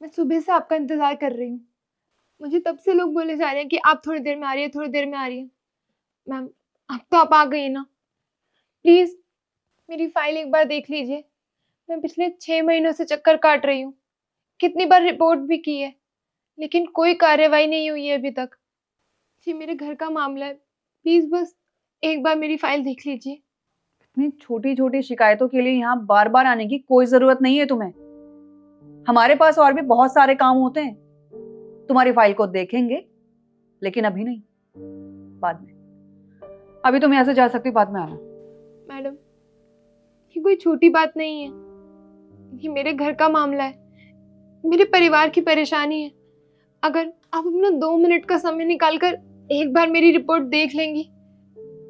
मैं सुबह से आपका इंतजार कर रही हूँ। मुझे तब से लोग बोले जा रहे हैं कि आप थोड़ी देर में आ रही है, थोड़ी देर में आ रही है। मैम, अब तो आप आ गई ना, प्लीज मेरी फाइल एक बार देख लीजिए। मैं पिछले 6 महीनों से चक्कर काट रही हूँ, कितनी बार रिपोर्ट भी की है, लेकिन कोई कार्रवाई नहीं हुई है अभी तक। ये मेरे घर का मामला है, प्लीज बस एक बार मेरी फाइल देख लीजिए। इतनी छोटी छोटी शिकायतों के लिए यहाँ बार बार आने की कोई जरूरत नहीं है तुम्हें। हमारे पास और भी बहुत सारे काम होते हैं। तुम्हारी फाइल को देखेंगे, लेकिन अभी नहीं, बाद में। अभी तुम यहाँ से जा सकती, बाद में आना। मैडम, ये कोई छोटी बात नहीं है, ये मेरे घर का मामला है, मेरे परिवार की परेशानी है। अगर आप अपना 2 मिनट का समय निकालकर एक बार मेरी रिपोर्ट देख लेंगी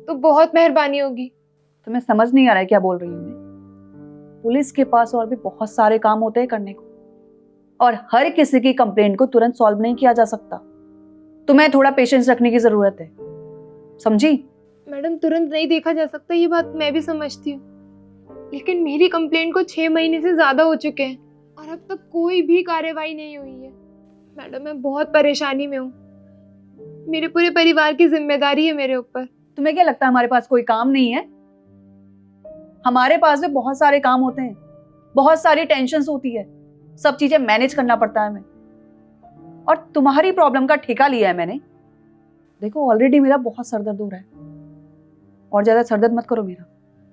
तो बहुत मेहरबानी होगी। तुम्हें समझ नहीं आ रहा है क्या बोल रही हूँ मैं? पुलिस के पास और भी बहुत सारे काम होते हैं करने को, और हर किसी की कंप्लेंट को तुरंत सॉल्व नहीं किया जा सकता। तुम्हें थोड़ा पेशेंस रखने की जरूरत है, समझी? मैडम, तुरंत नहीं देखा जा सकता, ये बात मैं भी समझती हूँ, लेकिन मेरी कंप्लेंट को 6 महीने से ज्यादा हो चुके हैं और अब तक कोई भी कार्रवाई नहीं हुई है। मैडम, मैं बहुत परेशानी में हूँ, मेरे पूरे परिवार की जिम्मेदारी है मेरे ऊपर। तुम्हें क्या लगता है हमारे पास कोई काम नहीं है? हमारे पास भी बहुत सारे काम होते हैं, बहुत सारी टेंशन्स होती है, सब चीजें मैनेज करना पड़ता है हमें। और तुम्हारी प्रॉब्लम का ठेका लिया है मैंने। देखो, ऑलरेडी मेरा बहुत सरदर्द हो रहा है, और ज्यादा सरदर्द मत करो मेरा,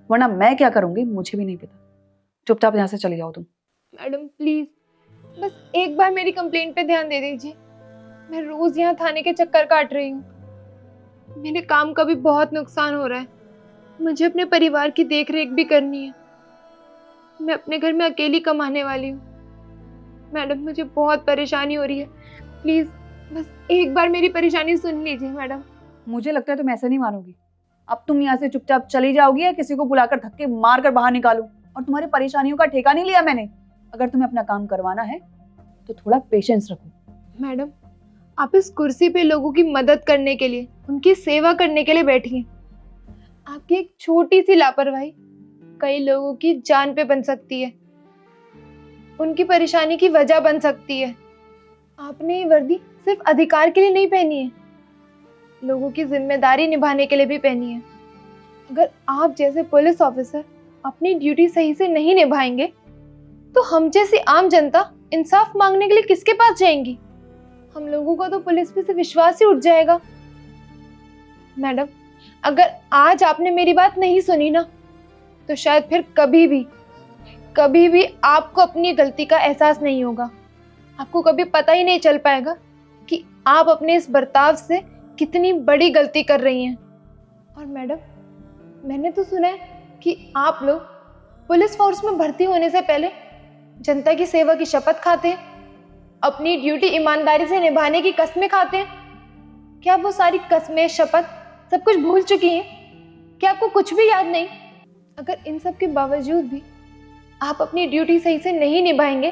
वरना मैं क्या करूंगी मुझे भी नहीं पता। चुपचाप यहाँ से चली जाओ तुम। मैडम प्लीज, बस एक बार मेरी कंप्लेंट पे ध्यान दे दीजिए। मैं रोज यहाँ थाने के चक्कर काट रही हूँ, मेरे काम का भी बहुत नुकसान हो रहा है, मुझे अपने परिवार की देख रेख भी करनी है। मैं अपने घर में अकेली कमाने वाली हूँ। मैडम, मुझे बहुत परेशानी हो रही है, प्लीज बस एक बार मेरी परेशानी सुन लीजिए। मैडम, मुझे लगता है तुम ऐसे नहीं मानोगी। अब तुम यहाँ से चुपचाप चली जाओगी या किसी को बुलाकर धक्के मार कर बाहर निकालूं? और तुम्हारी परेशानियों का ठेका नहीं लिया मैंने। अगर तुम्हें अपना काम करवाना है तो थोड़ा पेशेंस रखो। मैडम, आप इस कुर्सी पे लोगों की मदद करने के लिए, उनकी सेवा करने के लिए बैठी हैं। आपकी एक छोटी सी लापरवाही कई लोगों की जान पे बन सकती है, उनकी परेशानी की वजह बन सकती है। आपने ये वर्दी सिर्फ अधिकार के लिए नहीं पहनी है, लोगों की जिम्मेदारी निभाने के लिए भी पहनी है। अगर आप जैसे पुलिस ऑफिसर अपनी ड्यूटी सही से नहीं निभाएंगे तो हम जैसी आम जनता इंसाफ मांगने के लिए किसके पास जाएंगी? हम लोगों का तो पुलिस पे से विश्वास ही उठ जाएगा। मैडम, अगर आज आपने मेरी बात नहीं सुनी ना, तो शायद फिर कभी भी आपको अपनी गलती का एहसास नहीं होगा। आपको कभी पता ही नहीं चल पाएगा कि आप अपने इस बर्ताव से कितनी बड़ी गलती कर रही हैं। और मैडम, मैंने तो सुना है कि आप लोग पुलिस फोर्स में भर्ती होने से पहले जनता की सेवा की शपथ खाते हैं, अपनी ड्यूटी ईमानदारी से निभाने की कस्में खाते हैं। क्या वो सारी कस्में, शपथ सब कुछ भूल चुकी हैं? क्या आपको कुछ भी याद नहीं? अगर इन सब के बावजूद भी आप अपनी ड्यूटी सही से नहीं निभाएंगे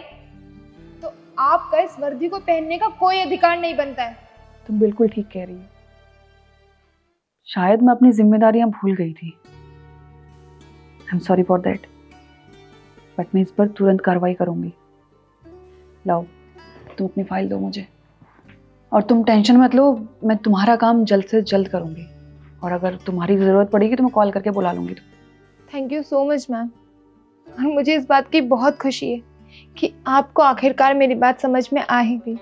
तो आपका इस वर्दी को पहनने का कोई अधिकार नहीं बनता है। तुम बिल्कुल ठीक कह रही हो। शायद मैं अपनी जिम्मेदारियां भूल गई थी। I am sorry for that, but मैं इस पर तुरंत कार्रवाई करूंगी। लाओ, तुम अपनी फाइल दो मुझे, और तुम टेंशन मत लो, मैं तुम्हारा काम जल्द से जल्द करूंगी। और अगर तुम्हारी जरूरत पड़ेगी तो मैं कॉल करके बुला लूंगी। Thank you so much ma'am. और मुझे इस बात की बहुत खुशी है कि आपको आखिरकार मेरी बात समझ में आ ही गई।